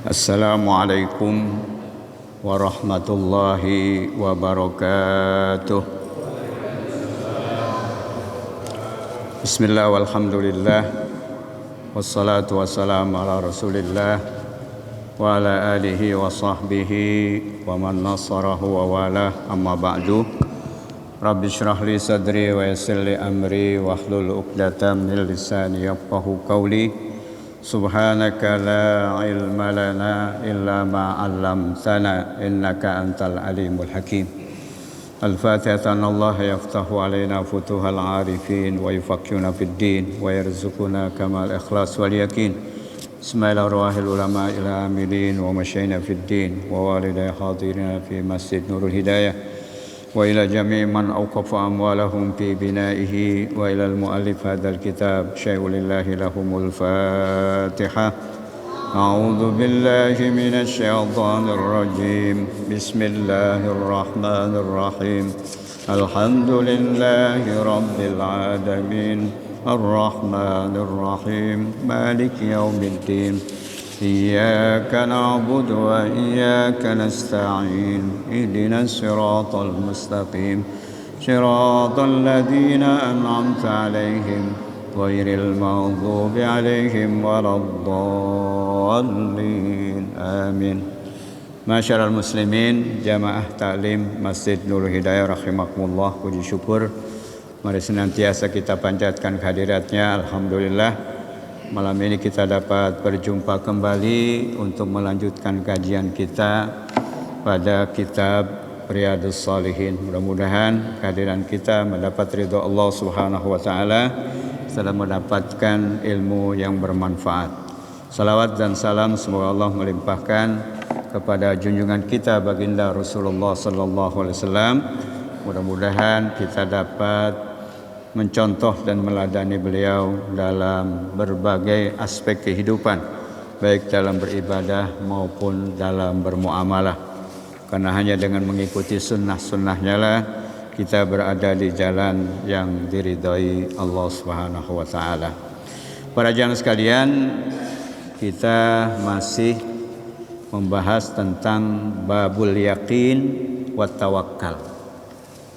Assalamualaikum warahmatullahi wabarakatuh. Bismillah walhamdulillah wassalatu wassalamu ala rasulillah wa ala alihi wa sahbihi wa man nasarahu wa wala, amma ba'du. Rabbi syrah li sadri wa yassir li amri wahlul uqdatam min lisani yafqahu qawli. Subhanaka la ilma lana illa ma 'allamtana innaka antal alimul hakim. Al-Fatihah. Allah yaftahu alaina futuhal arifin wa yufaqqihuna fid din wa yarzuquna kamal ikhlas wal yakin. Bismillahirrahmanirrahim. Ulama ila amilin wa masyayina fid din wa walidayya hadirina fi Masjid Nurul Hidayah wa ila jami' man awqafa amwalahum fi bina'ihi wa ila al-muallif hadzal kitab syai'ulillahi lahumul Fatihah. A'udzu billahi minasy syaithanir rajim. Bismillahirrahmanirrahim. Alhamdulillahi rabbil alamin. Ar-Rahmanir Rahim. Maliki yaumiddin. إياك نعبد وإياك نستعين اهدنا الصراط المستقيم صراط الذين أنعمت عليهم غير المغضوب عليهم ولا الضالين آمين. Masyarul muslimin, jamaah taklim Masjid Nurul Hidayah rahimakumullah, puji syukur mari senantiasa kita panjatkan kehadiratnya. Alhamdulillah, malam ini kita dapat berjumpa kembali untuk melanjutkan kajian kita pada kitab Riyadhus Shalihin. Mudah-mudahan kehadiran kita mendapat ridha Allah Subhanahu wa taala setelah mendapatkan ilmu yang bermanfaat. Salawat dan salam semoga Allah melimpahkan kepada junjungan kita baginda Rasulullah sallallahu alaihi wasallam. Mudah-mudahan kita dapat mencontoh dan meladani beliau dalam berbagai aspek kehidupan, baik dalam beribadah maupun dalam bermuamalah. Karena hanya dengan mengikuti sunnah-sunnahnya lah kita berada di jalan yang diridhai Allah Subhanahu wa taala. Para jamaah sekalian, kita masih membahas tentang babul yakin wa tawakkal,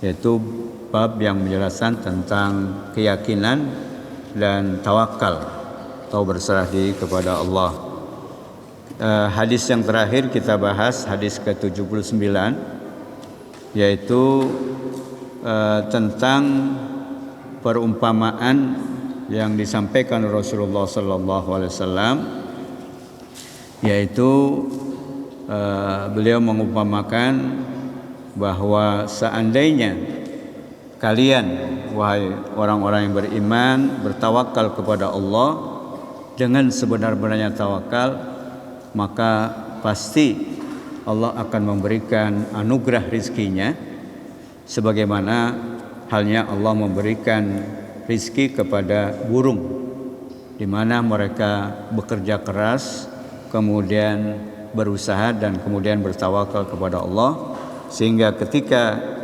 yaitu bab yang menjelaskan tentang keyakinan dan tawakal atau berserah diri kepada Allah. Hadis yang terakhir kita bahas hadis ke-79, yaitu tentang perumpamaan yang disampaikan Rasulullah sallallahu alaihi wasallam, yaitu beliau mengumpamakan bahwa seandainya kalian, wahai orang-orang yang beriman, bertawakal kepada Allah dengan sebenar-benarnya tawakal, maka pasti Allah akan memberikan anugerah rizkinya sebagaimana halnya Allah memberikan rizki kepada burung, di mana mereka bekerja keras, kemudian berusaha dan kemudian bertawakal kepada Allah, sehingga ketika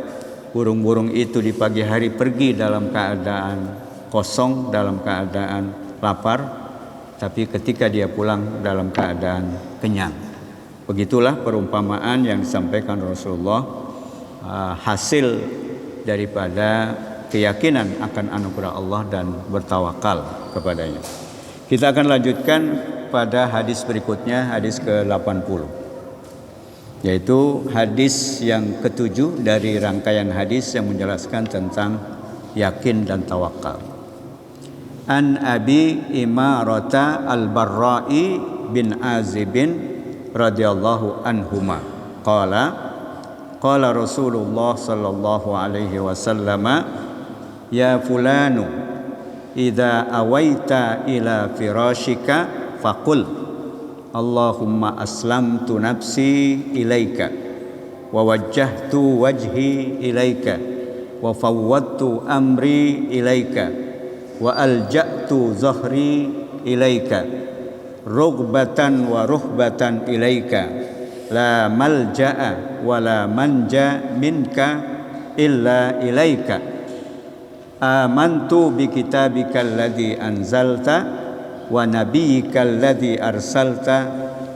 burung-burung itu di pagi hari pergi dalam keadaan kosong, dalam keadaan lapar, tapi ketika dia pulang dalam keadaan kenyang. Begitulah perumpamaan yang disampaikan Rasulullah, hasil daripada keyakinan akan anugerah Allah dan bertawakal kepadanya. Kita akan lanjutkan pada hadis berikutnya, hadis ke-80. Yaitu hadis yang ketujuh dari rangkaian hadis yang menjelaskan tentang yakin dan tawakal. An Abi Imarata Al-Barra'i bin Azibin radhiyallahu anhuma qala qala Rasulullah sallallahu alaihi wasallam, ya fulanu idza awaita ila firashika faqul Allahumma aslamtu nafsi ilaika wa wajjahtu wajhi ilaika wa fawwadtu amri ilaika wa alja'tu zahri ilaika rughbatan wa ruhbatan ilaika la malja'a wa la manja minka illa ilaika amantu bi kitabika alladhi anzalta wa nabiyyika alladhi arsalta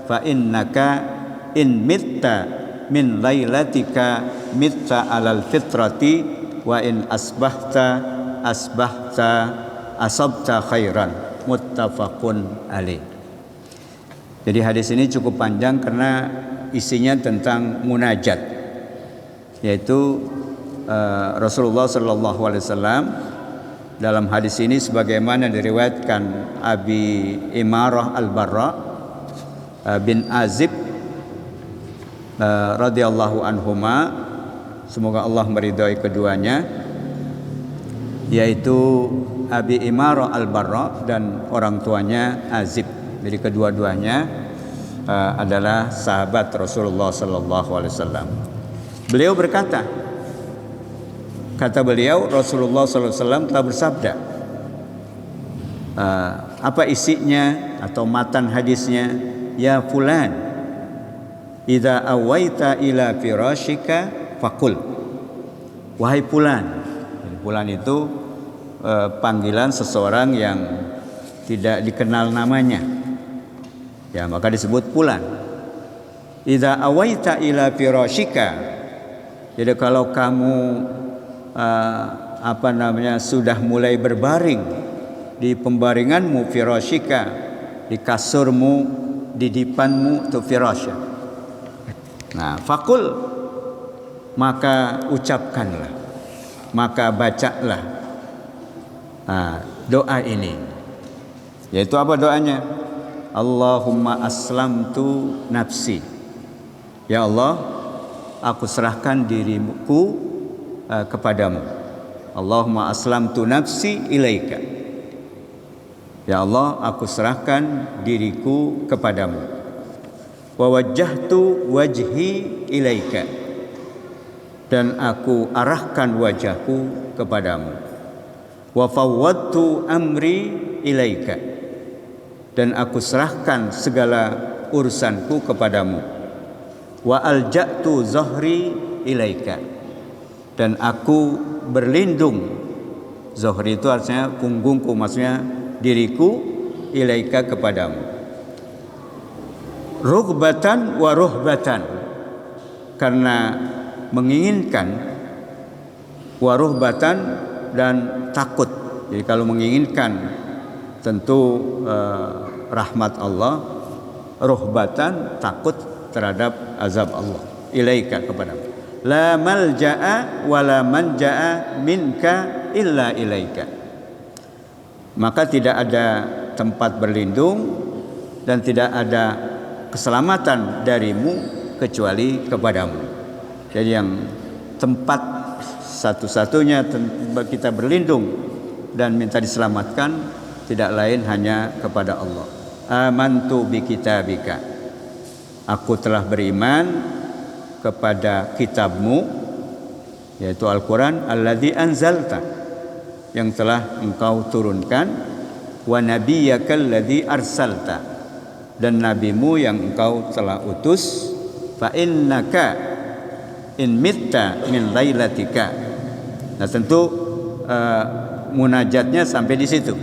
fa innaka in mitta min lailatika mitta alal fitrati wa in asbahta asabta khairan, muttafaqun alaih. Jadi hadis ini cukup panjang karena isinya tentang munajat, yaitu Rasulullah sallallahu alaihi wasallam dalam hadis ini sebagaimana diriwayatkan Abi Imarah Al-Barra bin Azib radhiyallahu anhuma, semoga Allah meridhai keduanya, yaitu Abi Imarah Al-Barra dan orang tuanya Azib. Jadi kedua-duanya adalah sahabat Rasulullah sallallahu alaihi wasallam. Beliau berkata, kata beliau, Rasulullah sallallahu alaihi wasallam telah bersabda. Apa isinya atau matan hadisnya? Ya fulan, idza awaita ila firashika faqul. Wahai fulan. Fulan itu panggilan seseorang yang tidak dikenal namanya, ya maka disebut fulan. Idza awaita ila firashika, jadi kalau kamu sudah mulai berbaring di pembaringanmu, firashika, di kasurmu, di dipanmu, itu firasya. Nah, fakul, maka ucapkanlah, maka bacalah doa ini. Yaitu apa doanya? Allahumma aslamtu nafsi. Ya Allah, aku serahkan diriku kepadamu. Allahumma aslamtu nafsi ilaika. Ya Allah, aku serahkan diriku kepadamu. Wa wajjahtu wajhi ilaika. Dan aku arahkan wajahku kepadamu. Wa fawwadtu amri ilaika. Dan aku serahkan segala urusanku kepadamu. Wa alja'tu zahri ilaika. Dan aku berlindung, zahri itu artinya punggungku, maksudnya diriku, ilaika, kepadamu. Rughbatan wa ruhbatan, karena menginginkan, wa ruhbatan, dan takut. Jadi kalau menginginkan tentu rahmat Allah, ruhbatan, takut terhadap azab Allah, ilaika, kepadamu. La malja'a wa la manja'a minka illa ilaika. Maka tidak ada tempat berlindung dan tidak ada keselamatan darimu kecuali kepadamu. Jadi yang tempat satu-satunya kita berlindung dan minta diselamatkan tidak lain hanya kepada Allah. Amantu bi kitabika. Aku telah beriman kepada kitabmu, yaitu Al-Quran, alladzi anzalta, yang telah engkau turunkan, wa nabiyyaka alladzi arsalta, dan nabimu yang engkau telah utus, fa innaka in mitta min lailatika. Nah tentu munajatnya sampai di situ.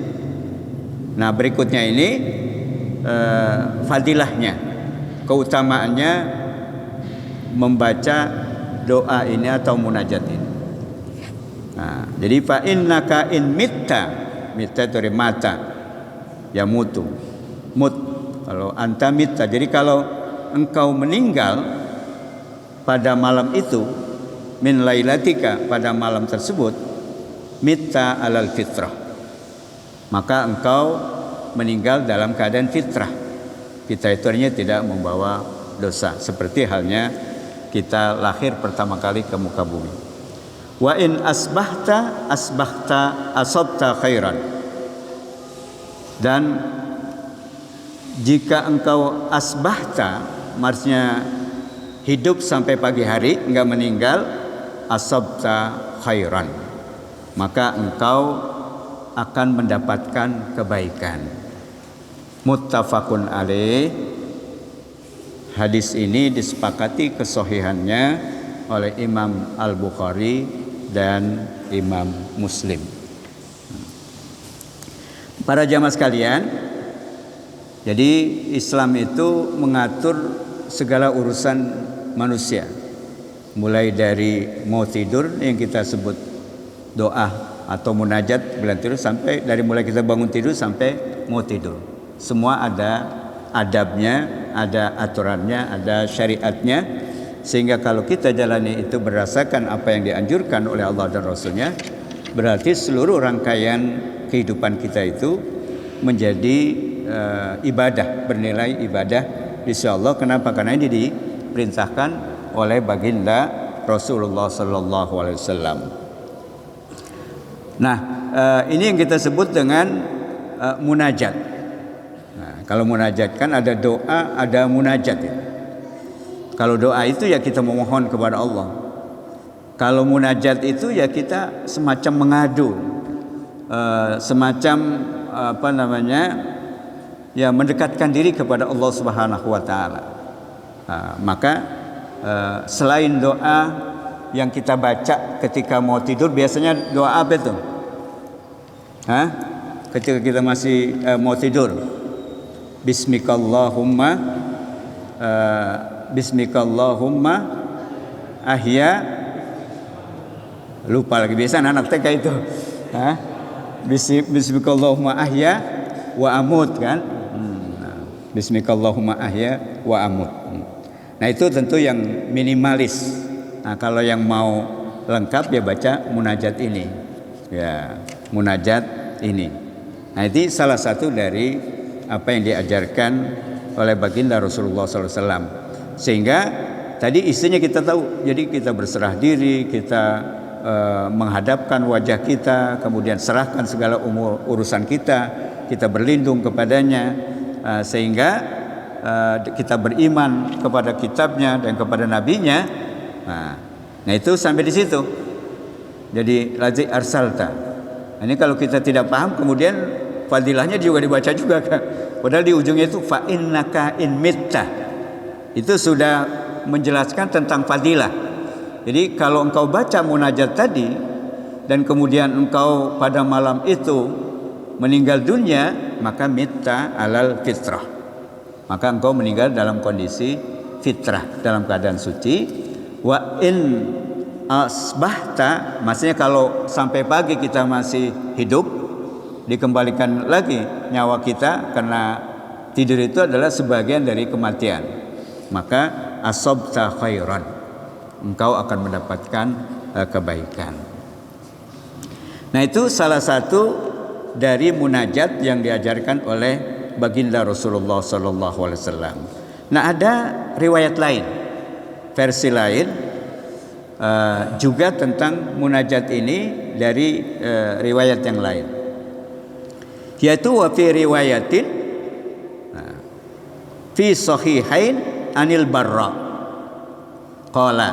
Nah berikutnya ini fadilahnya, keutamaannya membaca doa ini atau munajat ini. Nah, jadi fa innaka in mitta, mitta dari mata, ya mutu, mut. Kalau anta mitta, jadi kalau engkau meninggal pada malam itu, min lailatika, pada malam tersebut, mitta alal fitrah, maka engkau meninggal dalam keadaan fitrah. Fitrah itu artinya tidak membawa dosa, seperti halnya kita lahir pertama kali ke muka bumi. Wa in asbahta asabta khairan. Dan jika engkau asbahta, maksudnya hidup sampai pagi hari, enggak meninggal, asabta khairan, maka engkau akan mendapatkan kebaikan. Muttafaqun alaih. Hadis ini disepakati kesohihannya oleh Imam Al-Bukhari dan Imam Muslim. Para jamaah sekalian, Jadi Islam itu mengatur segala urusan manusia. Mulai dari mau tidur yang kita sebut doa atau munajat sebelum tidur, sampai dari mulai kita bangun tidur sampai mau tidur. Semua ada adabnya, ada aturannya, ada syariatnya, sehingga kalau kita jalani itu berdasarkan apa yang dianjurkan oleh Allah dan Rasulnya, berarti seluruh rangkaian kehidupan kita itu menjadi ibadah, bernilai ibadah insyaallah. Kenapa? Karena ini diperintahkan oleh baginda Rasulullah sallallahu alaihi wasallam. Nah, ini yang kita sebut dengan munajat. Nah, kalau munajat kan ada doa, ada munajat ya. Kalau doa itu ya kita memohon kepada Allah. Kalau munajat itu ya kita semacam mengadu, semacam ya mendekatkan diri kepada Allah Subhanahu wa taala. Maka selain doa yang kita baca ketika mau tidur, biasanya doa apa itu? Ketika kita masih mau tidur, Bismikallahumma ahya, lupa lagi, biasa anak TK itu. Bismikallahumma ahya wa amut kan? Bismikallahumma ahya wa amut. Nah, itu tentu yang minimalis. Nah, kalau yang mau lengkap ya baca munajat ini. Ya, munajat ini. Nah, itu salah satu dari apa yang diajarkan oleh baginda Rasulullah SAW. Sehingga tadi isinya kita tahu. Jadi kita berserah diri, kita menghadapkan wajah kita, kemudian serahkan segala urusan kita berlindung kepadanya, sehingga kita beriman kepada kitabnya dan kepada nabinya. Nah itu sampai di situ. Jadi lazi arsalta. Ini kalau kita tidak paham, kemudian fadilahnya juga dibaca juga kan. Padahal di ujungnya itu fa innaka in mitta. Itu sudah menjelaskan tentang fadilah. Jadi kalau engkau baca munajat tadi dan kemudian engkau pada malam itu meninggal dunia, maka mitta alal fitrah. Maka engkau meninggal dalam kondisi fitrah, dalam keadaan suci. Wa in asbahta, maksudnya kalau sampai pagi kita masih hidup, dikembalikan lagi nyawa kita, karena tidur itu adalah sebagian dari kematian. Maka asabta khairan, engkau akan mendapatkan kebaikan. Nah, itu salah satu dari munajat yang diajarkan oleh baginda Rasulullah sallallahu alaihi wasallam. Nah, ada riwayat lain, versi lain juga tentang munajat ini dari riwayat yang lain. Yaitu wa fi riwayatin fi sahihain anil Barra qala,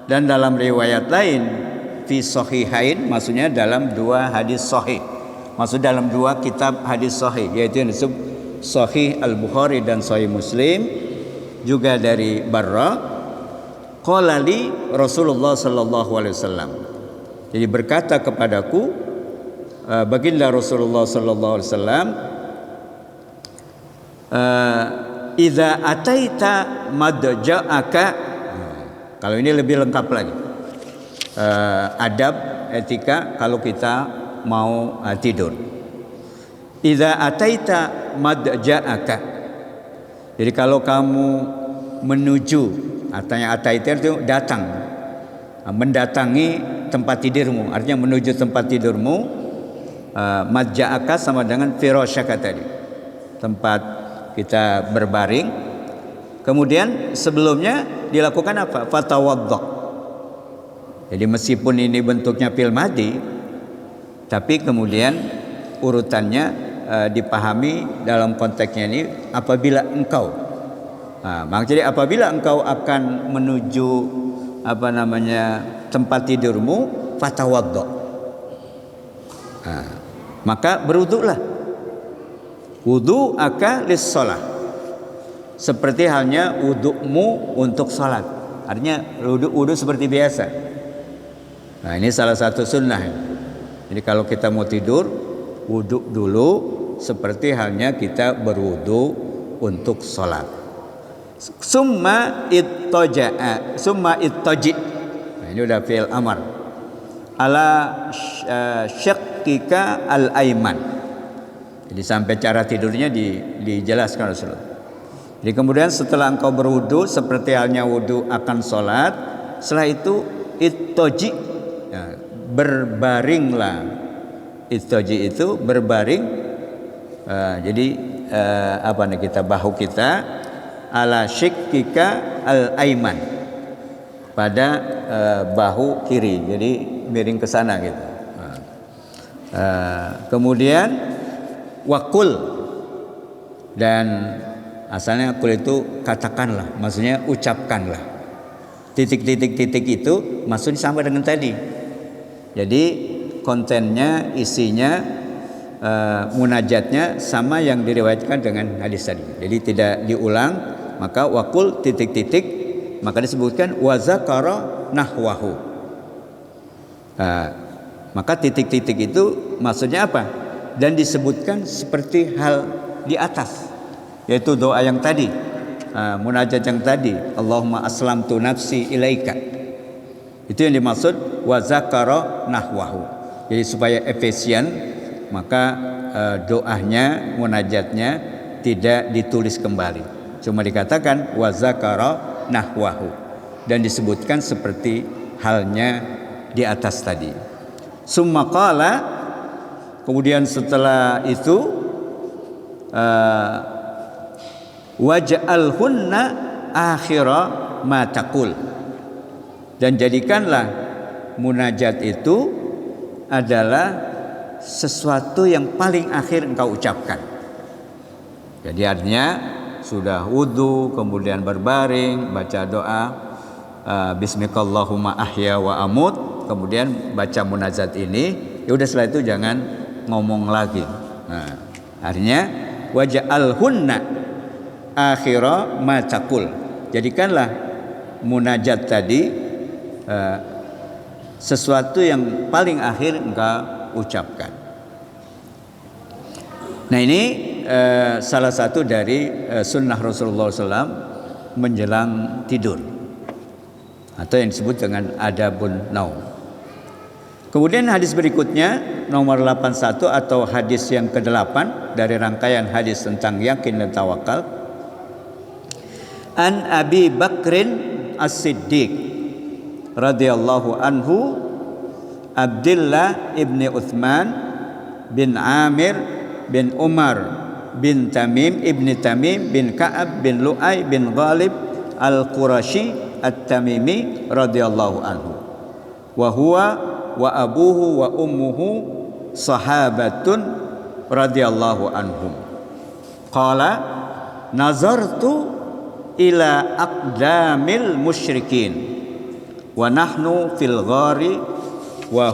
dan dalam riwayat lain fi sahihain, maksudnya dalam dua hadis sahih, maksud dalam dua kitab hadis sahih, yaitu yang disebut Sahih Al-Bukhari dan Sahih Muslim, juga dari Barra, qala li Rasulullah sallallahu alaihi wasallam. Jadi berkata kepadaku baginda Rasulullah sallallahu alaihi wasallam, idza ataita madja'aka. Kalau ini lebih lengkap lagi. Adab etika kalau kita mau tidur. Idza ataita madja'aka. Jadi kalau kamu menuju, artinya ataita itu datang, mendatangi tempat tidurmu, artinya menuju tempat tidurmu. Madja'aka sama dengan firasyaka tadi, tempat kita berbaring. Kemudian sebelumnya dilakukan apa? Fatawaddo. Jadi meskipun ini bentuknya fil madi, tapi kemudian urutannya dipahami dalam konteksnya ini apabila engkau. Jadi apabila engkau akan menuju tempat tidurmu, fatawaddo. Maka berwuduklah. Wudu aka lis shalah, seperti halnya wudukmu untuk salat. Artinya wudu seperti biasa. Nah, ini salah satu sunnah. Jadi kalau kita mau tidur, wudu dulu, seperti halnya kita berwudu untuk sholat. Summa ittaja'a, summa ittaji. Nah, ini udah fi'il amar. Ala syaqqika al-aiman. Jadi sampai cara tidurnya dijelaskan Rasulullah. Jadi kemudian setelah engkau berwudu seperti halnya wudu akan sholat, setelah itu ittaji, ya, berbaringlah. Ittaji itu berbaring. Jadi apa nih kita, bahu kita ala syaqqika al-aiman, pada bahu kiri, jadi miring ke sana gitu. Kemudian wakul, dan asalnya kul itu katakanlah, maksudnya ucapkanlah. Titik-titik itu maksudnya sama dengan tadi. Jadi kontennya, isinya, munajatnya sama yang diriwayatkan dengan hadis tadi. Jadi tidak diulang, maka wakul titik-titik, maka disebutkan wa zakara nahwahu. Maka titik-titik itu maksudnya apa? Dan disebutkan seperti hal di atas, yaitu doa yang tadi, munajat yang tadi, Allahumma aslamtu nafsi ilaika. Itu yang dimaksud wa zakara nahwahu. Jadi supaya efisien, maka doanya, munajatnya tidak ditulis kembali, cuma dikatakan wa zakara nahwahu, dan disebutkan seperti halnya di atas tadi. Summa qala, kemudian setelah itu waj'alhunna akhira ma taqul, dan jadikanlah munajat itu adalah sesuatu yang paling akhir engkau ucapkan. Jadi artinya sudah wudu, kemudian berbaring, baca doa bismikallahumma ahya wa amut, kemudian baca munajat ini, ya udah setelah itu jangan ngomong lagi. Nah, artinya waj'alhunna akhira ma taqul, jadikanlah munajat tadi sesuatu yang paling akhir engkau ucapkan. Nah, ini salah satu dari sunnah Rasulullah SAW menjelang tidur, atau yang disebut dengan adabun naum. Kemudian hadis berikutnya nomor 81 atau hadis yang ke-8 dari rangkaian hadis tentang yakin dan tawakal. An Abi Bakrin As-Siddiq radhiyallahu anhu, Abdullah ibni Uthman bin Amir bin Umar bin Tamim ibni Tamim bin Ka'ab bin Lu'ay bin Ghalib al-Qurashi at-Tamimi radhiyallahu anhu, wa huwa wa abuhu wa ummuhu sahabatun radhiyallahu anhum. Qala nazartu ila aqdamil musyrikin wa nahnu fil ghari wa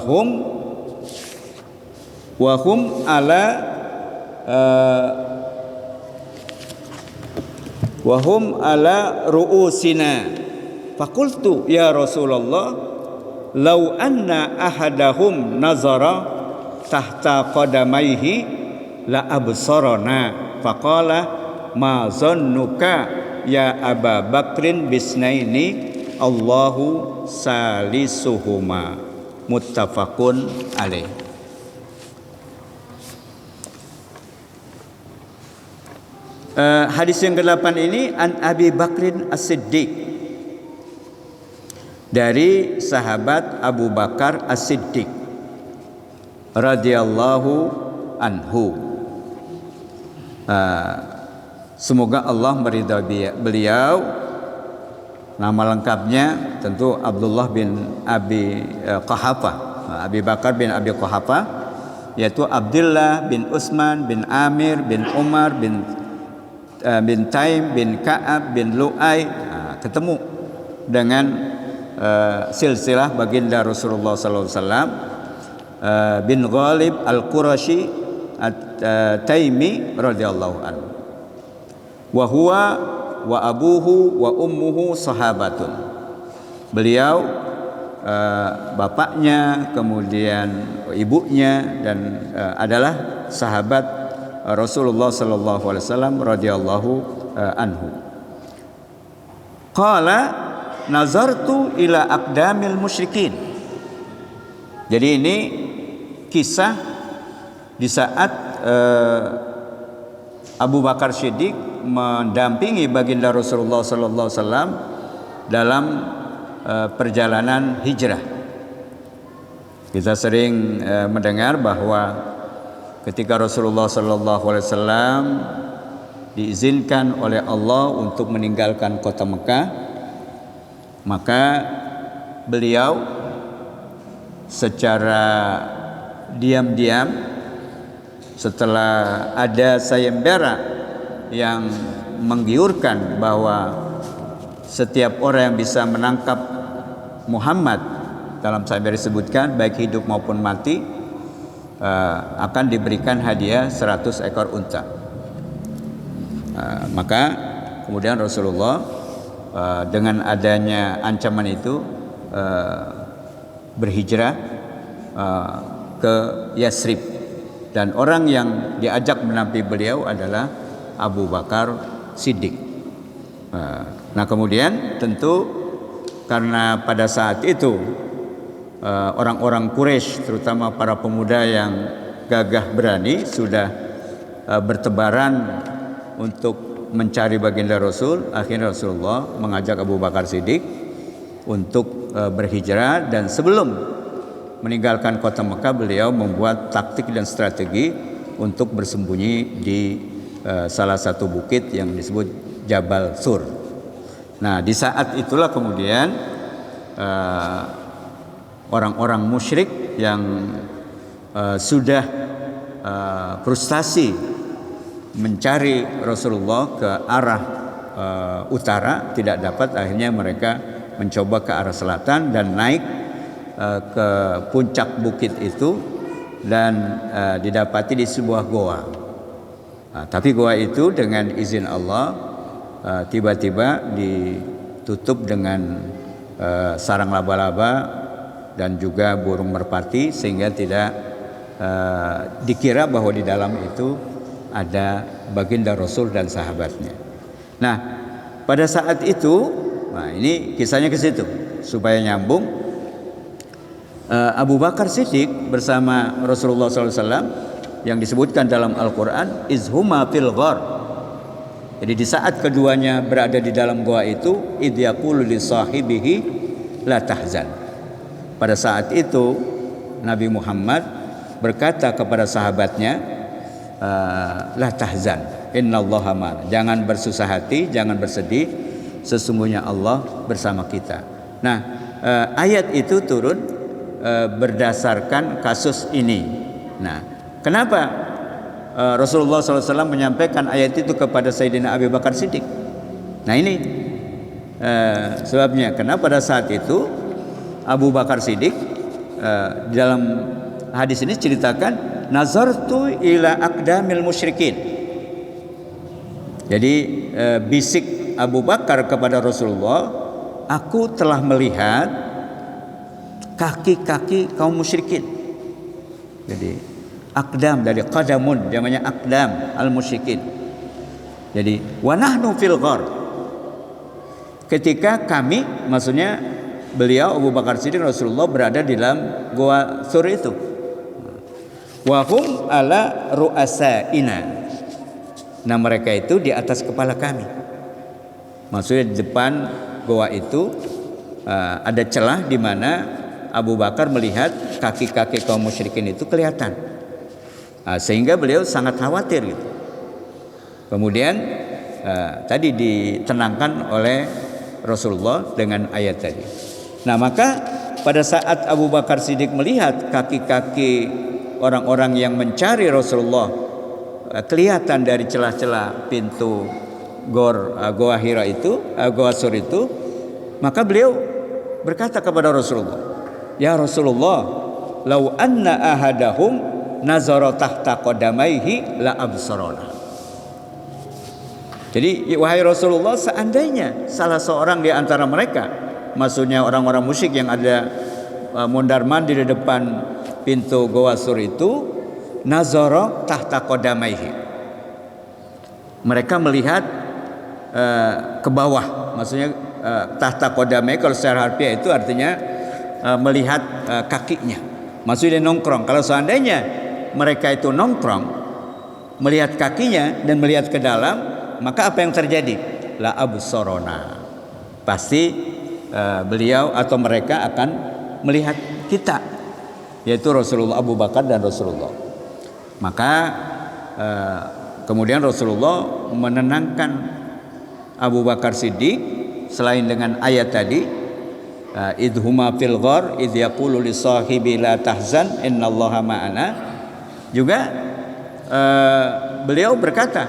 hum ala ru'usina, faqultu ya Rasulullah law anna ahadahum nazara tahta qadamayhi la absarana, faqala ma zannuka ya Aba Bakrin bisnaini Allahu salisuhuma, muttafaqun alaih. Hadis yang ke-8 ini an Abi Bakrin As-Siddiq, dari sahabat Abu Bakar As-Siddiq radhiyallahu anhu. Semoga Allah meridhai beliau. Nama lengkapnya tentu Abdullah bin Abi Quhafa, Abi Bakar bin Abi Quhafa, yaitu Abdullah bin Utsman bin Amir bin Umar bin Taim bin Ka'ab bin Lu'ay. Ketemu dengan silsilah baginda Rasulullah sallallahu alaihi wasallam, bin Ghalib al-Qurashi at-Taimi radhiyallahu anhu. Wa huwa wa abuhu wa ummuhu sahabatun. Beliau bapaknya, kemudian ibunya, dan adalah sahabat Rasulullah sallallahu alaihi wasallam radhiyallahu anhu. Qala nazartu ila aqdamil musyrikin. Jadi ini kisah di saat Abu Bakar Siddiq mendampingi baginda Rasulullah sallallahu alaihi wasallam dalam perjalanan hijrah. Kita sering mendengar bahwa ketika Rasulullah sallallahu alaihi wasallam diizinkan oleh Allah untuk meninggalkan kota Mekah, maka beliau secara diam-diam setelah ada sayembara yang menggiurkan bahwa setiap orang yang bisa menangkap Muhammad, dalam sayembara disebutkan baik hidup maupun mati, akan diberikan hadiah 100 ekor unta. Maka kemudian Rasulullah dengan adanya ancaman itu berhijrah ke Yasrib, dan orang yang diajak menampingi beliau adalah Abu Bakar Siddiq. Nah kemudian tentu karena pada saat itu orang-orang Quraisy, terutama para pemuda yang gagah berani, sudah bertebaran untuk mencari baginda Rasul. Akhirnya Rasulullah mengajak Abu Bakar Siddiq untuk berhijrah, dan sebelum meninggalkan kota Mekah beliau membuat taktik dan strategi untuk bersembunyi di salah satu bukit yang disebut Jabal Sur. Nah di saat itulah kemudian orang-orang musyrik yang sudah frustasi mencari Rasulullah ke arah utara tidak dapat, akhirnya mereka mencoba ke arah selatan dan naik ke puncak bukit itu, dan didapati di sebuah goa. Tapi goa itu dengan izin Allah tiba-tiba ditutup dengan sarang laba-laba dan juga burung merpati, sehingga tidak dikira bahwa di dalam itu ada baginda Rasul dan sahabatnya. Nah pada saat itu, nah ini kisahnya ke situ supaya nyambung. Abu Bakar Siddiq bersama Rasulullah SAW yang disebutkan dalam Al-Quran izhuma fil ghar. Jadi di saat keduanya berada di dalam goa itu, idh yaqulu li sahibihi la tahzan. Pada saat itu Nabi Muhammad berkata kepada sahabatnya, la tahzan innallaha ma'ana. Jangan bersusah hati, jangan bersedih, sesungguhnya Allah bersama kita. Nah, ayat itu turun berdasarkan kasus ini. Nah, kenapa Rasulullah SAW menyampaikan ayat itu kepada Sayyidina Abu Bakar Siddiq? Nah ini sebabnya. Karena pada saat itu Abu Bakar Siddiq dalam hadis ini ceritakan nazartu ila aqdamil musyrikin. Jadi bisik Abu Bakar kepada Rasulullah, aku telah melihat kaki-kaki kaum musyrikin. Jadi aqdam dari qadamun, namanya aqdam al-musyrikin. Jadi wa nahnu fil ghar. Ketika kami, maksudnya beliau Abu Bakar Siddiq Rasulullah berada di dalam goa Sur itu. Wa hum ala ru'asaina. Nah mereka itu di atas kepala kami. Maksudnya di depan goa itu ada celah di mana Abu Bakar melihat kaki-kaki kaum musyrikin itu kelihatan. Sehingga beliau sangat khawatir gitu. Kemudian tadi ditenangkan oleh Rasulullah dengan ayat tadi. Nah maka pada saat Abu Bakar Siddiq melihat kaki-kaki orang-orang yang mencari Rasulullah kelihatan dari celah-celah pintu goa Hira itu, goa Sur itu, maka beliau berkata kepada Rasulullah, ya Rasulullah, lau anna ahadahum nazara tahta qadamaihi la absarana. Jadi wahai Rasulullah, seandainya salah seorang di antara mereka, maksudnya orang-orang musyrik yang ada mondar-mandir di depan pintu goa Sur itu, nazara tahta qadamaihi, Mereka melihat ke bawah, maksudnya tahta kodamnya kalau secara harfiah itu artinya melihat kakinya, maksudnya nongkrong. Kalau seandainya mereka itu nongkrong melihat kakinya dan melihat ke dalam, maka apa yang terjadi? La absorona, pasti beliau atau mereka akan melihat kita, yaitu Rasulullah, Abu Bakar dan Rasulullah. Maka kemudian Rasulullah menenangkan Abu Bakar Siddiq selain dengan ayat tadi, idhuma fil ghar idh yaqulu li sahibi la tahzan innallaha ma'ana, juga beliau berkata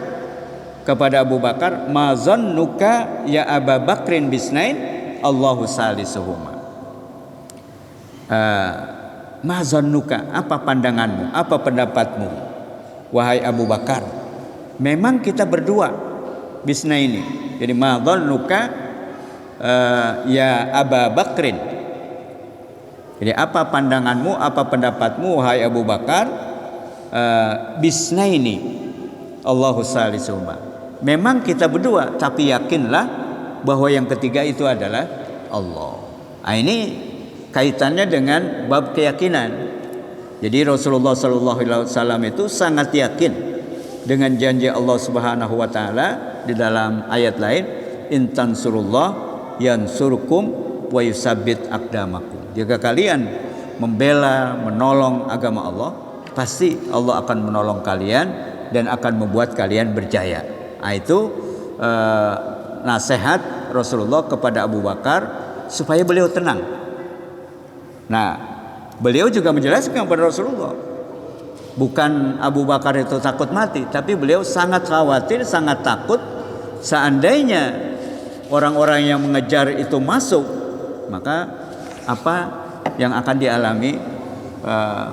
kepada Abu Bakar, ma zannuka ya Aba Bakrin bisnain Allahu salisuhuma. Ma zannuka, apa pandanganmu, apa pendapatmu wahai Abu Bakar, memang kita berdua bisnaini. Jadi ma zannuka ya Aba Bakrin, jadi apa pandanganmu, apa pendapatmu wahai Abu Bakar, bisnaini Allahu salisuhuma, memang kita berdua tapi yakinlah bahwa yang ketiga itu adalah Allah. Nah, ini kaitannya dengan bab keyakinan. Jadi Rasulullah SAW itu sangat yakin dengan janji Allah Subhanahu wa taala di dalam ayat lain, intansurullah yansurkum wa yusabbit aqdamakum. Jika kalian membela, menolong agama Allah, pasti Allah akan menolong kalian dan akan membuat kalian berjaya. Nah, itu nasihat Rasulullah kepada Abu Bakar supaya beliau tenang. Nah, beliau juga menjelaskan kepada Rasulullah, bukan Abu Bakar itu takut mati, tapi beliau sangat khawatir, sangat takut seandainya orang-orang yang mengejar itu masuk, maka apa yang akan dialami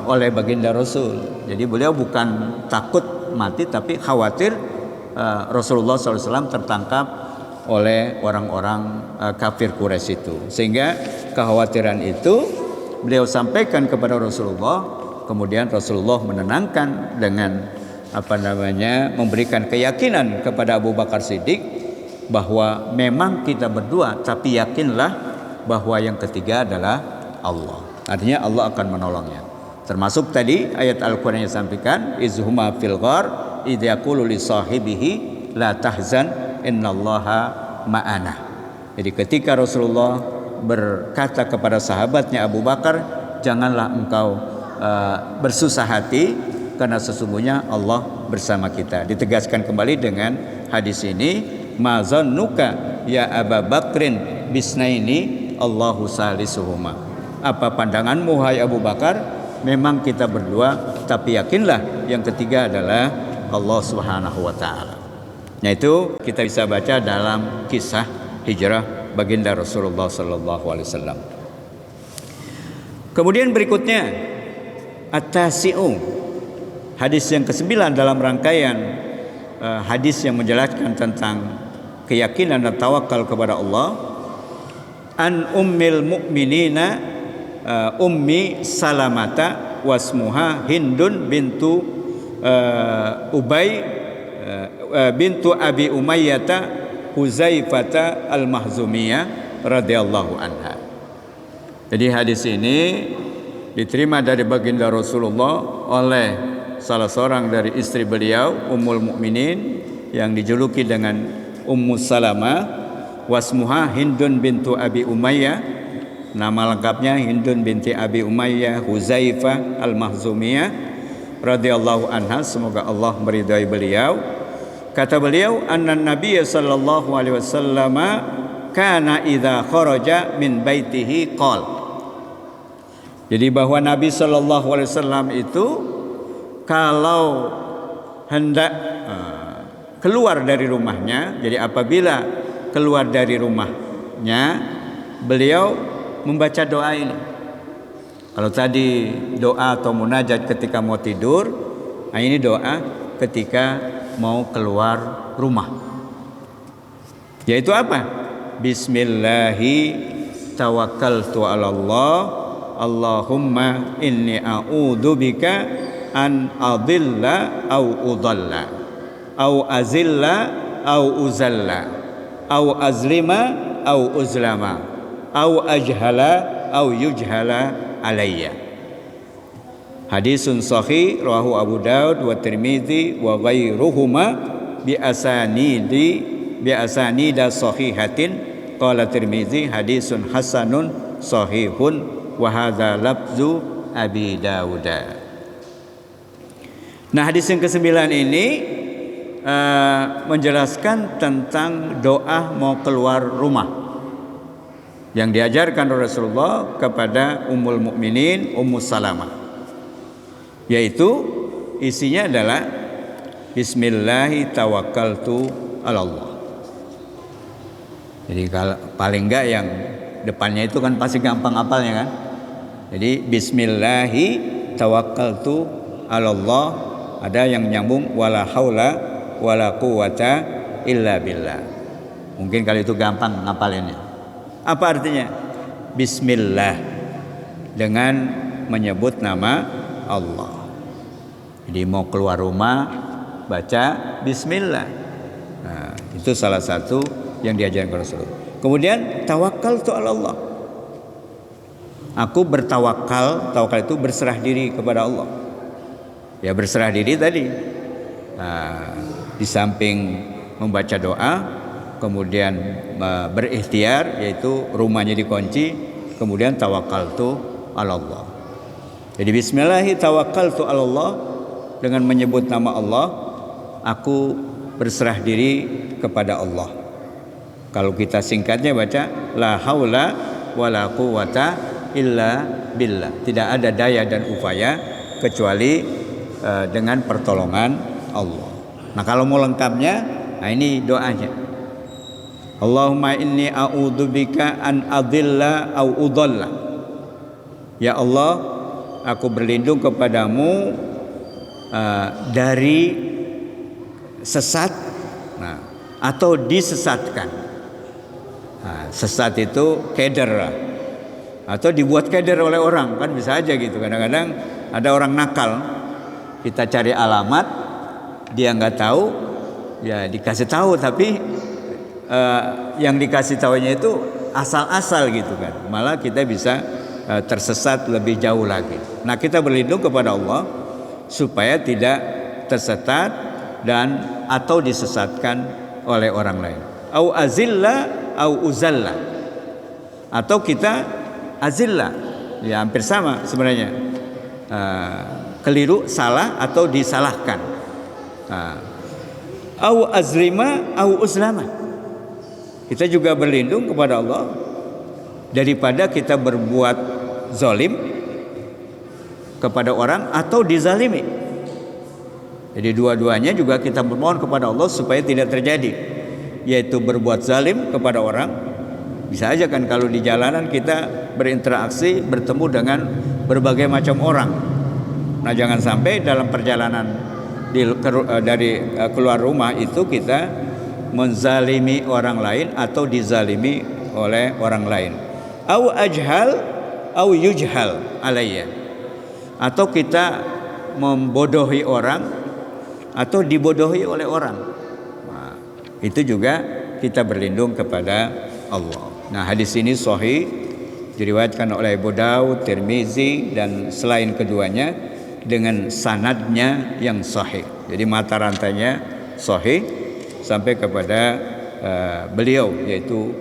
oleh baginda Rasul. Jadi beliau bukan takut mati, tapi khawatir Rasulullah SAW tertangkap oleh orang-orang kafir Quraisy itu. Sehingga kekhawatiran itu beliau sampaikan kepada Rasulullah. Kemudian Rasulullah menenangkan dengan memberikan keyakinan kepada Abu Bakar Siddiq bahwa memang kita berdua, tapi yakinlah bahwa yang ketiga adalah Allah. Artinya Allah akan menolongnya. Termasuk tadi ayat Al-Quran yang sampaikan, izhuma fil ghar idh yaqulu li sahibihi la tahzan innallaha ma'ana. Jadi ketika Rasulullah berkata kepada sahabatnya Abu Bakar, janganlah engkau bersusah hati karena sesungguhnya Allah bersama kita. Ditegaskan kembali dengan hadis ini, ma zannuka ya Aba Bakrin bisnaini Allahu salisuhuma. Apa pandanganmu hai Abu Bakar, memang kita berdua tapi yakinlah yang ketiga adalah Allah Subhanahu wa taala. Nah, itu kita bisa baca dalam kisah hijrah baginda Rasulullah sallallahu alaihi wasallam. Kemudian berikutnya at-tasi'u, hadis yang ke-9 dalam rangkaian hadis yang menjelaskan tentang keyakinan dan tawakal kepada Allah. An ummil mu'minina ummi Salamata wasmuha Hindun bintu Ubay bintu Abi Umayyah Huzaifata al-Mahzumiyah radhiyallahu anha. Jadi hadis ini diterima dari baginda Rasulullah oleh salah seorang dari istri beliau, Ummul Mukminin, yang dijuluki dengan Ummu Salamah, wasmuha Hindun bintu Abi Umayyah, nama lengkapnya Hindun binti Abi Umayyah Huzaifah al-Mahzumiyah radhiyallahu anha, semoga Allah meridai beliau. Kata beliau, anna Nabiy sallallahu alaihi wasallam kana idza kharaja min baitihi qala. Jadi bahwa Nabi sallallahu alaihi wasallam itu kalau hendak keluar dari rumahnya, jadi apabila keluar dari rumahnya, beliau membaca doa ini. Kalau tadi doa atau munajat ketika mau tidur, nah ini doa ketika mau keluar rumah. Yaitu apa? Bismillahi tawakkaltu 'ala Allah, Allahumma inni a'udzubika an adilla au udalla. au azilla au uzalla au azlima au uzlama au ajhala au yujhala alayya. Hadisun sahih rawahu Abu Daud wa Tirmidzi wa ghairuhuma bi asanida sahihatin. Qala Tirmidzi hadisun hasanun sahihun wa hadza lafzu Abi Dawud. Nah, hadis yang ke-9 ini menjelaskan tentang doa mau keluar rumah yang diajarkan Rasulullah kepada Ummul Mukminin Ummu Salamah, yaitu isinya adalah Bismillahi tawakkaltu 'ala Allah. Jadi kalau paling enggak yang depannya itu kan pasti gampang hafalnya kan. Jadi Bismillahi tawakkaltu 'ala Allah, ada yang nyambung wala haula wala quwata illa billah. Mungkin kalau itu gampang ngapalinnya. Apa artinya? Bismillah, dengan menyebut nama Allah. Jadi mau keluar rumah baca Bismillah. Nah, itu salah satu yang diajarkan Rasulullah. Kemudian tawakkaltu 'ala Allah. Aku bertawakal, tawakal itu berserah diri kepada Allah. Ya, berserah diri tadi. Nah, di samping membaca doa, kemudian berikhtiar, yaitu rumahnya dikunci, kemudian tawakkaltu 'ala Allah. Jadi bismillahi tawakkaltu 'ala Allah, dengan menyebut nama Allah, aku berserah diri kepada Allah. Kalau kita singkatnya baca la haula wala quwata illa billah. Tidak ada daya dan upaya kecuali dengan pertolongan Allah. Nah, kalau mau lengkapnya, nah ini doanya. Allahumma inni a'udzubika an adilla au udalla. Ya Allah, aku berlindung kepadamu dari sesat, nah, atau disesatkan. Nah, sesat itu keder, atau dibuat keder oleh orang, kan bisa aja gitu. Kadang-kadang ada orang nakal, kita cari alamat, dia nggak tahu, ya dikasih tahu, tapi yang dikasih tahunya itu asal-asal gitu kan, malah kita bisa tersesat lebih jauh lagi. Nah, kita berlindung kepada Allah supaya tidak tersesat dan atau disesatkan oleh orang lain. Au azilla au uzalla, atau kita azilla, ya hampir sama sebenarnya, keliru, salah atau disalahkan. Au azlima au uzlama, kita juga berlindung kepada Allah daripada kita berbuat zalim kepada orang atau dizalimi. Jadi dua-duanya juga kita bermohon kepada Allah supaya tidak terjadi, yaitu berbuat zalim kepada orang. Bisa aja kan kalau di jalanan kita berinteraksi, bertemu dengan berbagai macam orang. Nah, jangan sampai dalam perjalanan dari keluar rumah itu kita menzalimi orang lain atau dizalimi oleh orang lain. Au ajhal au yujhal alayya, atau kita membodohi orang atau dibodohi oleh orang. Nah, itu juga kita berlindung kepada Allah. Nah, hadis ini sahih, diriwayatkan oleh Abu Daud, Tirmizi, dan selain keduanya dengan sanadnya yang sahih. Jadi mata rantainya sahih sampai kepada beliau, yaitu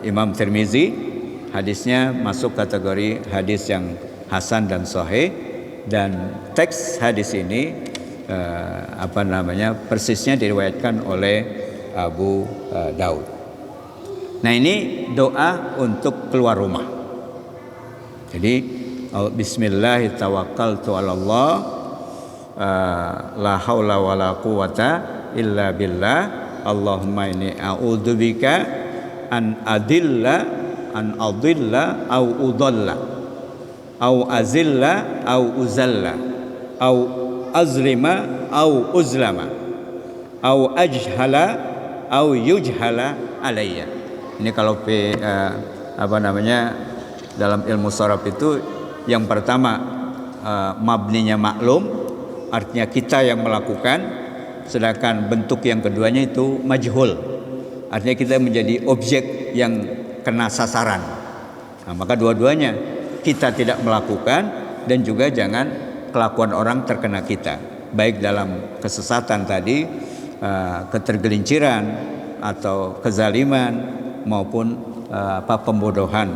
Imam Tirmizi. Hadisnya masuk kategori hadis yang hasan dan sahih, dan teks hadis ini persisnya diriwayatkan oleh Abu Daud. Nah, ini doa untuk keluar rumah. Jadi bismillah tawakkaltu 'ala Allah, la haula wala quwata illa billah. Allahumma inni a'udzubika an adilla au udalla au azilla au uzalla au azlima au uzlama au ajhala au yujhala alayya. Ini kalau dalam ilmu sharaf itu yang pertama mabninya maklum, artinya kita yang melakukan. sedangkan bentuk yang keduanya itu majhul. Artinya kita menjadi objek yang kena sasaran. Nah, maka dua-duanya kita tidak melakukan dan juga jangan kelakuan orang terkena kita, baik dalam kesesatan tadi, ketergelinciran atau kezaliman maupun pembodohan,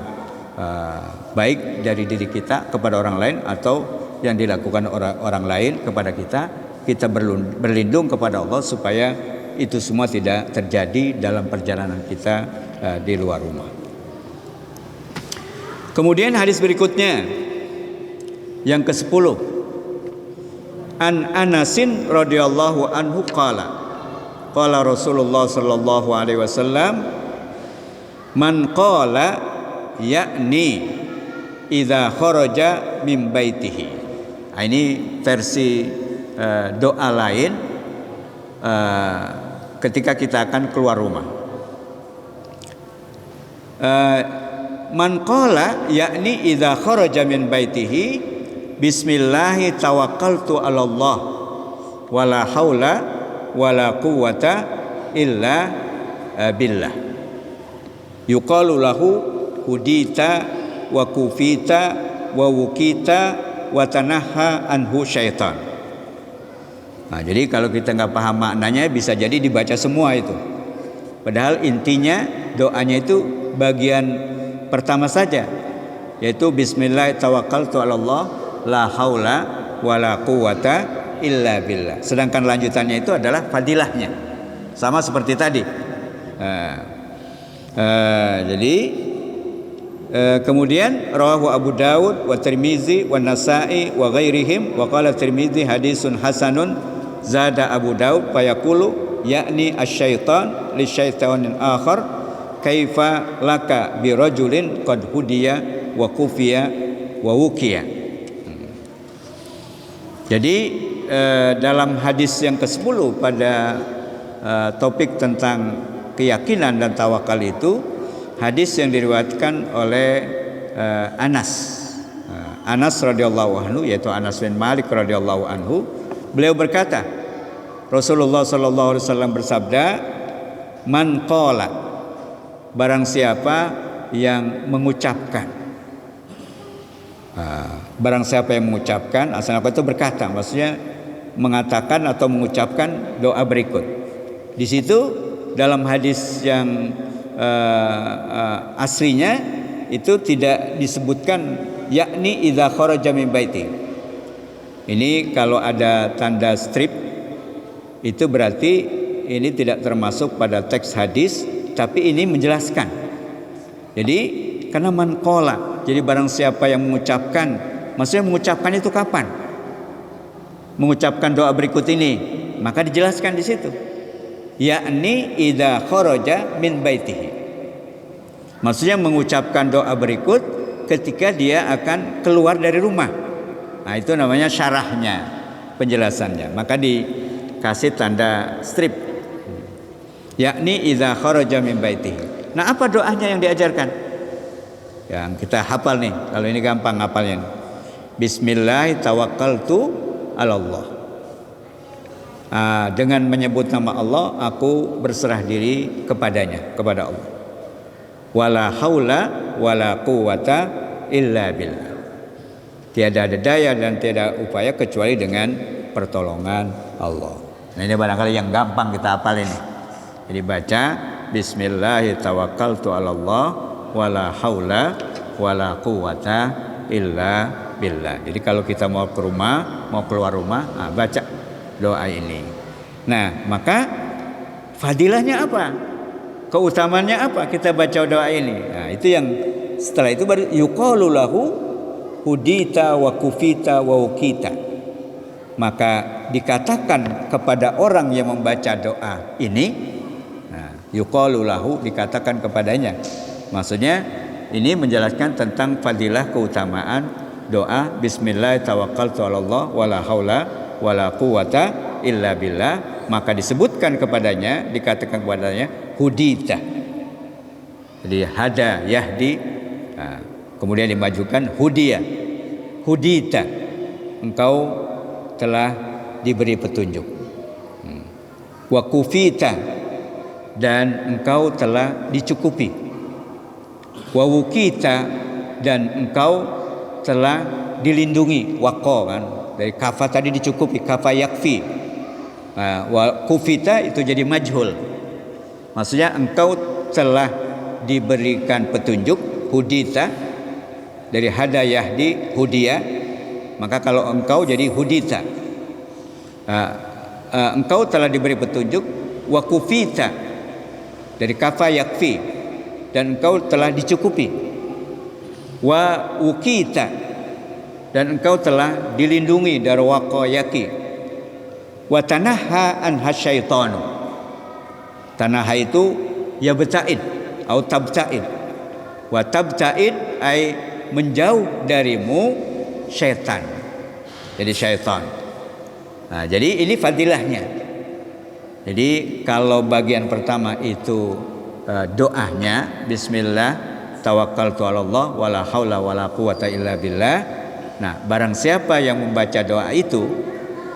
baik dari diri kita kepada orang lain atau yang dilakukan orang lain kepada kita. Kita berlindung kepada Allah supaya itu semua tidak terjadi dalam perjalanan kita di luar rumah. Kemudian hadis berikutnya yang ke-10, an Anasin radhiyallahu anhu qala Rasulullah sallallahu alaihi wasallam, man qala yakni idza kharaja min baitihi. Nah, ini versi doa lain ketika kita akan keluar rumah. Man qala yakni idza kharaja min baitihi bismillahi tawakkaltu 'ala Allah wala haula wala quwwata illa billah. Yuqalu lahu hudita wa kufita wa wukita wa tanaha anhu syaitan. Nah, jadi kalau kita nggak paham maknanya bisa jadi dibaca semua itu. Padahal intinya doanya itu bagian pertama saja, yaitu bismillah tawakkaltu 'ala Allah la haula wala quwwata illa billah. Sedangkan lanjutannya itu adalah fadilahnya. Sama seperti tadi. Jadi kemudian rawahu Abu Dawud wa Tirmizi wa Nasa'i wa ghairihim wa qala Tirmizi hadisun hasanun. Zada Abu Daud fayaqulu yakni asy-syaitan li syaitanin akhar kaifa laka bi rajulin qad hudiya wa kufiya wa wukiya. Jadi dalam hadis yang ke-10 pada topik tentang keyakinan dan tawakal itu, hadis yang diriwayatkan oleh Anas radhiyallahu anhu, yaitu Anas bin Malik radhiyallahu anhu. Beliau berkata, Rasulullah sallallahu alaihi wasallam bersabda, man qala, barang siapa yang mengucapkan, barang siapa yang mengucapkan, asal apa itu berkata, maksudnya mengatakan atau mengucapkan doa berikut. Di situ dalam hadis yang aslinya itu tidak disebutkan yakni idza kharaja min baiti. Ini kalau ada tanda strip itu berarti ini tidak termasuk pada teks hadis, tapi ini menjelaskan. Jadi karena man qala, jadi barang siapa yang mengucapkan, maksudnya mengucapkan itu kapan? Mengucapkan doa berikut ini, maka dijelaskan di situ. Yakni idza kharaja min baitihi. Maksudnya mengucapkan doa berikut ketika dia akan keluar dari rumah. Nah, itu namanya syarahnya, penjelasannya. Maka dikasih tanda strip. Yakni idza kharaja min baitihi. Nah, apa doanya yang diajarkan? Yang kita hafal nih. Kalau ini gampang hafalnya. Bismillah tawakkaltu 'ala Allah. Dengan menyebut nama Allah, aku berserah diri kepadanya, kepada Allah. Wala haula wala quwwata illa billah. Tiada ada daya dan tiada upaya kecuali dengan pertolongan Allah. Nah, ini barangkali yang gampang kita hafal ini. Jadi baca bismillah tawakkaltu 'ala Allah wala haula wala quwwata illa billah. Jadi kalau kita mau ke rumah, mau keluar rumah, baca doa ini. Nah, maka fadilahnya apa? Keutamaannya apa? Kita baca doa ini. Nah, itu yang setelah itu baru yuqalu lahu hudita wa kufita wa ukita. Maka dikatakan kepada orang yang membaca doa ini, yuqalu lahu, dikatakan kepadanya. Maksudnya ini menjelaskan tentang fadilah keutamaan doa bismillah tawakkaltu 'ala Allah wala haula wala quwwata illa billah. Maka disebutkan kepadanya, dikatakan kepadanya hudita. Jadi hada yahdi, kemudian dimajukan hudiyah, hudita, engkau telah diberi petunjuk. wa kufita, dan engkau telah dicukupi, wa wukita, dan engkau telah dilindungi. Waqa kan, dari kafa tadi dicukupi, kafa yakfi. Wa kufita itu jadi majhul, maksudnya engkau telah diberikan petunjuk. Hudita, dari hada yahdi hudia, maka kalau engkau jadi hudita. Engkau telah diberi petunjuk. Wa kufita, dari kafa yakfi, dan engkau telah dicukupi. Wa wukita, dan engkau telah dilindungi dari waqa yaki. Wa tanaha anha syaitanu, tanaha itu ya bertaid atau tabtaid. Wa tabtaid ay menjauh darimu syaitan, jadi syaitan. Nah, jadi ini fadilahnya. Jadi kalau bagian pertama itu doanya, bismillah tawakkaltu 'alallah wala haula wala quwata illa billah. Nah, barang siapa yang membaca doa itu,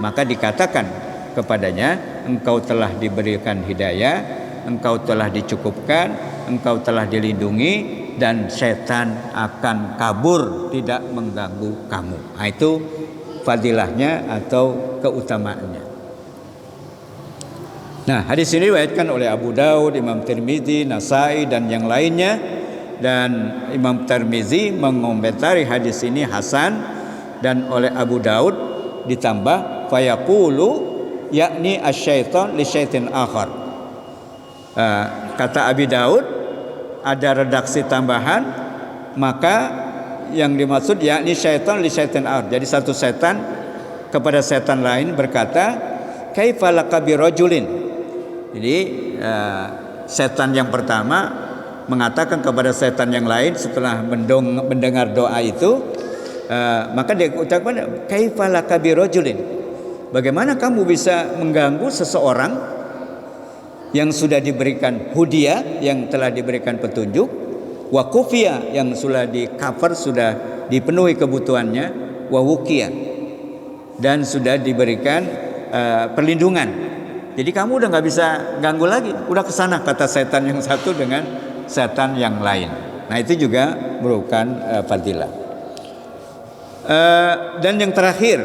maka dikatakan kepadanya, engkau telah diberikan hidayah, engkau telah dicukupkan, engkau telah dilindungi, dan setan akan kabur, tidak mengganggu kamu. Nah, itu fadilahnya atau keutamaannya. Nah, hadis ini diriwayatkan oleh Abu Daud, Imam Tirmizi, Nasai, dan yang lainnya. Dan Imam Tirmizi mengomentari hadis ini hasan, dan oleh Abu Daud ditambah fayaqulu yakni asyaiton li syaitin akhar. Kata Abi Daud ada redaksi tambahan, maka yang dimaksud yakni syaiton li syaitin akhar. Jadi satu setan kepada setan lain berkata, kaifa laka birajulin. Jadi setan yang pertama mengatakan kepada setan yang lain setelah mendengar doa itu, maka dia ucapkan kaifa laka birajulin, bagaimana kamu bisa mengganggu seseorang yang sudah diberikan hudiyah, yang telah diberikan petunjuk, wa kufiya, yang sudah di cover, sudah dipenuhi kebutuhannya, wa wukiya, dan sudah diberikan perlindungan. Jadi kamu udah nggak bisa ganggu lagi, udah kesana, kata setan yang satu dengan setan yang lain. Nah, itu juga merupakan fadilah. Dan yang terakhir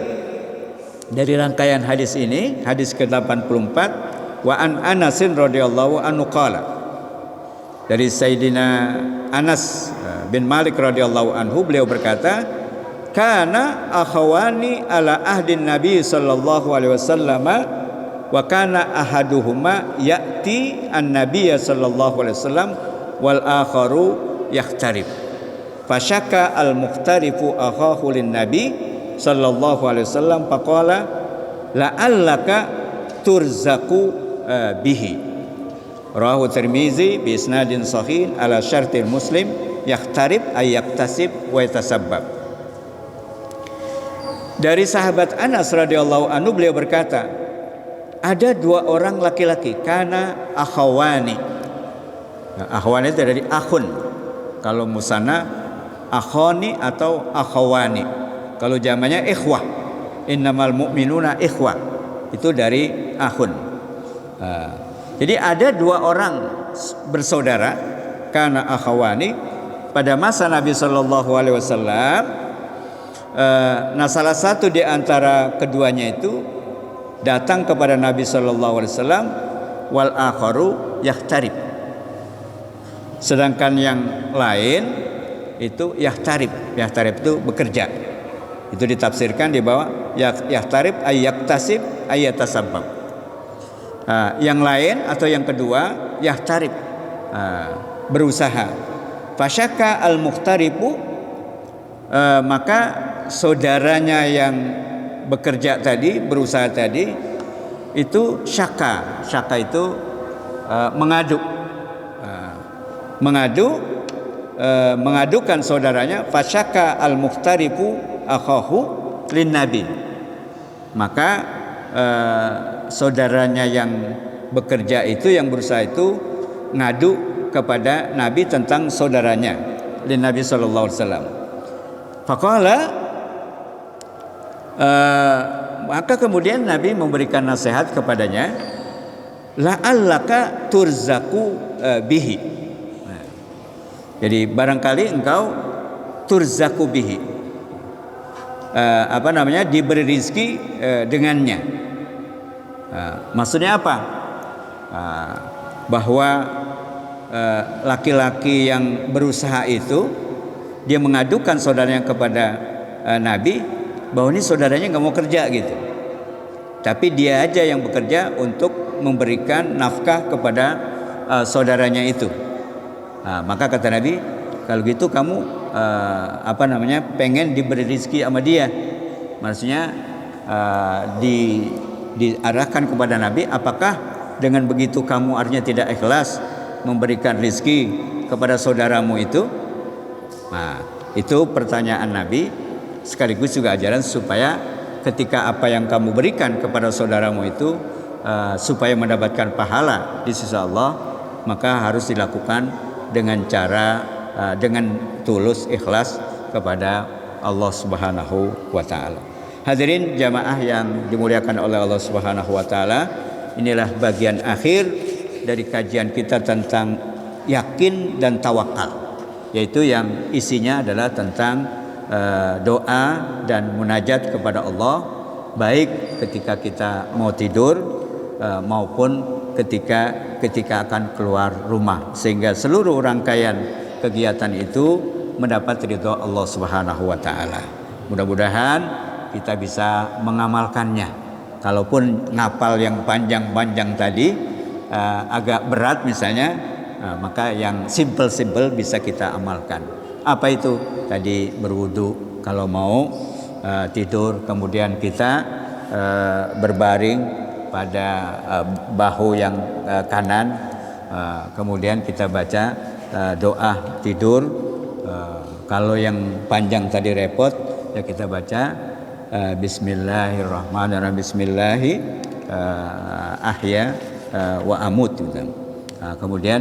dari rangkaian hadis ini, hadis ke-84, wa an Anasin radhiyallahu anhu qala, dari Sayyidina Anas bin Malik radhiyallahu anhu, beliau berkata, kana akhawani ala ahdin Nabi sallallahu alaihi wasallam wa kana ahaduhuma ya'ti an-nabiy sallallahu alaihi wasallam wal akharu yahtarib. Fasyaka al-muhtarifu akhahu lin-nabi sallallahu alaihi wasallam faqala la'allaka turzaku bihi. Rawahu Tirmizi bi isnadin sahih ala syartil Muslim, yahtarib ay yaktasib wa yatasabbab. Dari sahabat Anas radhiyallahu anhu, beliau berkata, ada dua orang laki-laki, kana akhawani. Nah, akhwani itu dari akhun. Kalau musanna akhoni atau akhawani. Kalau jamannya ikhwah, innamal mu'minuna ikhwah, itu dari akhun. Jadi ada dua orang bersaudara, kana akhawani, pada masa Nabi Shallallahu Alaihi Wasallam. Nah, salah satu di antara keduanya itu datang kepada Nabi Shallallahu Alaihi Wasallam, wal akharu yahtarib, sedangkan yang lain itu yahtarib. Yahtarib itu bekerja. Itu ditafsirkan di bawah yahtarib ay yaktasib ay yatasabbab. Yang lain atau yang kedua yahtarib, berusaha. Fasyaka al-muhtaribu, maka saudaranya yang bekerja tadi, berusaha tadi, itu syaka. Syaka itu mengadu. Mengadukan saudaranya. Fasyaka al-muhtaribu akhahu lin nabi, maka saudaranya yang bekerja itu, yang berusaha itu, ngadu kepada Nabi tentang saudaranya, lin Nabi sallallahu alaihi wasallam. Faqala, maka kemudian Nabi memberikan nasihat kepadanya, la'allaka turzaku bihi. Nah, jadi barangkali engkau turzaku bihi, diberi rizki dengannya. Maksudnya apa? Bahwa laki-laki yang berusaha itu dia mengadukan saudaranya kepada Nabi bahwa ini saudaranya nggak mau kerja gitu, tapi dia aja yang bekerja untuk memberikan nafkah kepada saudaranya itu. Maka kata Nabi, kalau gitu kamu pengen diberi rezeki sama dia. Maksudnya diarahkan kepada Nabi, apakah dengan begitu kamu artinya tidak ikhlas memberikan rezeki kepada saudaramu itu? Nah, itu pertanyaan Nabi sekaligus juga ajaran supaya ketika apa yang kamu berikan kepada saudaramu itu supaya mendapatkan pahala di sisi Allah, maka harus dilakukan dengan cara dengan tulus ikhlas kepada Allah Subhanahu wa taala. Hadirin jamaah yang dimuliakan oleh Allah Subhanahu wa taala, inilah bagian akhir dari kajian kita tentang yakin dan tawakal, yaitu yang isinya adalah tentang doa dan munajat kepada Allah, baik ketika kita mau tidur maupun ketika akan keluar rumah, sehingga seluruh rangkaian kegiatan itu mendapat ridho Allah Subhanahu wa taala. Mudah-mudahan kita bisa mengamalkannya. Kalaupun ngapal yang panjang-panjang tadi agak berat misalnya, maka yang simple-simple bisa kita amalkan. Apa itu? Tadi berwudu kalau mau tidur, kemudian kita berbaring pada bahu yang kanan, kemudian kita baca doa tidur. Kalau yang panjang tadi repot, ya kita baca Bismillahirrahmanirrahim, Bismillahi ahya wa amut gitu. Kemudian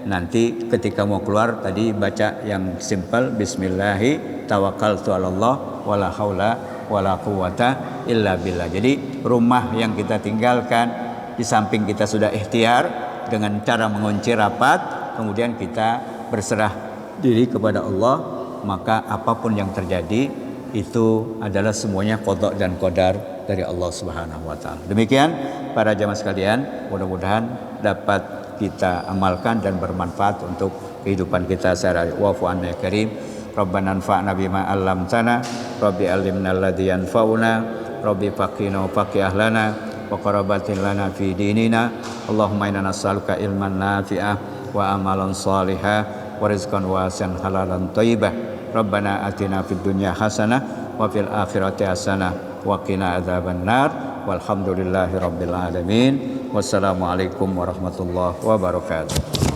nanti ketika mau keluar tadi baca yang simple, Bismillahi tawakkaltu 'alallah wala haula wala quwata illa billah. Jadi rumah yang kita tinggalkan, di samping kita sudah ikhtiar dengan cara mengunci rapat, kemudian kita berserah diri kepada Allah, maka apapun yang terjadi itu adalah semuanya qada dan qadar dari Allah Subhanahu wa taala. Demikian para jamaah sekalian, mudah-mudahan dapat kita amalkan dan bermanfaat untuk kehidupan kita secara wa'fu anna ya karim. Rabbana anfa'na bima 'allamtana, Rabbi 'allimna alladhi yanfa'una, Rabbi faqihna wa faqih ahlana wa qarabatin lana fi dinina. Allahumma inna nas'aluka ilman nafi'ah wa amalan salihah wa rizqan wasi'an halalan thayyibah. Rabbana atina fid dunya hasanah wa fil akhirati hasanah wa qina adzabannar. Walhamdulillahi rabbil alamin. Wassalamualaikum warahmatullahi wabarakatuh.